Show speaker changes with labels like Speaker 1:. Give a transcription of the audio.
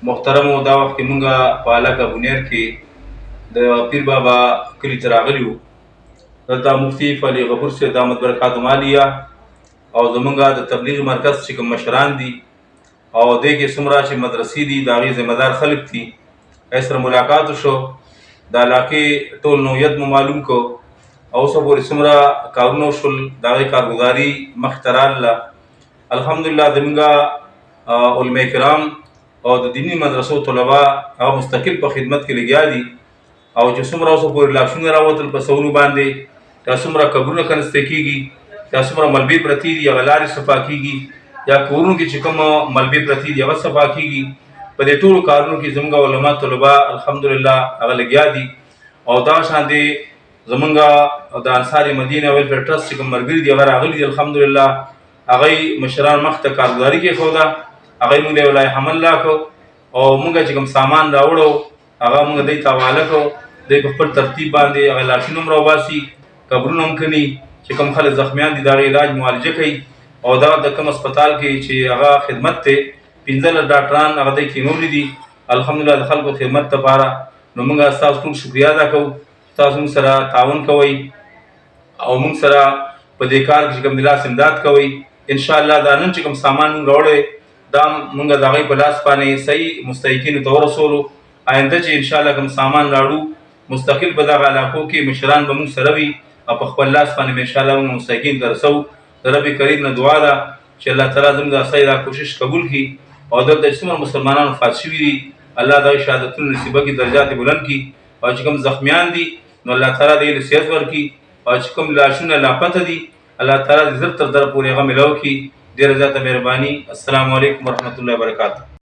Speaker 1: محترمو دا وخت کې مونږه په علاقه بنیر کې د پیر بابا کلي ته راغلي وو. دلته مفتي فلي غفور صاحب دامت برکاتهم عالیه او زمونږ د تبلیغ مرکز چې کوم مشران دي او دې کې څومره چې مدرسې دي د هغې ذمه دار خلک دي، هغې سره ملاقات وشو، د علاقې ټول نوعیت مو معلوم کو او اوسه پورې څومره کارونه وشول د هغې کارګزاري مخې ته راغله. الحمدلله زمونږ علما کرام او د دیني مدرسو طلبا هغه مستقل په خدمت کې لګیا دي او چې څومره اوسه پورې لاشونه راوتل په سونو باندې، دا څومره قبرونه کنسته کېږي، دا څومره ملبې پرتې دي هغه لارې صفا کېږي، یا کورونو کې چې کوم ملبې پرتې دي هغه صفا کېږي. په دې ټولو کارونو کې زموږ علما طلبا الحمدلله هغه لګیا دي او دا شانتې زمونږ د انصار مدینه ویلفیر ټرست چې کوم ملګري دي هغه راغلي دي الحمدلله، هغوی مشران مخ ته کارګزاري کېښوده، هغوی موږ له ولای حمل راکړو او موږ چې کوم سامان راوړو هغه موږ دوی ته حواله کړو، دوی په خپل ترتیب باندې هغه لاشونه هم راوباسي، قبرونه هم کني، چې کوم خلک زخمیان دي د هغې علاج معالجه کوي او دا د کوم هسپتال کې چې هغه خدمت دی 15 ډاکټران هغه دوی کېنولي دي الحمدلله د خلکو خدمت دپاره. نو موږ ستاسو ټول شکریه ادا کوو، تاسو موږ سره تعاون کوئ او موږ سره په دې کار کې چې کوم د لاس امداد کوئ. انشاءالله دا نن چې کوم سامان موږ راوړی دا موږ د هغوی په لاس باندې صحیح مستحقینو ته ورسولو. آینده چې انشاءالله کوم سامان راوړو مستقل په دغه علاقو کې مشران به موږ سره وي او په خپل لاس باندې به انشاءالله موږ مستحقین ته رسوو. د رب کریم نه دعا ده چې الله تعالی زموږ دا صحیح دا کوشش قبول کړي او دلته چې څومره مسلمانان وفات شوي دي الله د هغوی شهادتونو نصیبه کړي، درجات بلند کړي او چې کوم زخمیان دي نو الله تعالی د یې صحت ورکړي او چې کوم لاشونه لاپته دي الله تعالی د زر تر در پورې هغه میلاو کړي. ډېره زیاته مهرباني. السلام علیکم ورحمة الله وبرکاته.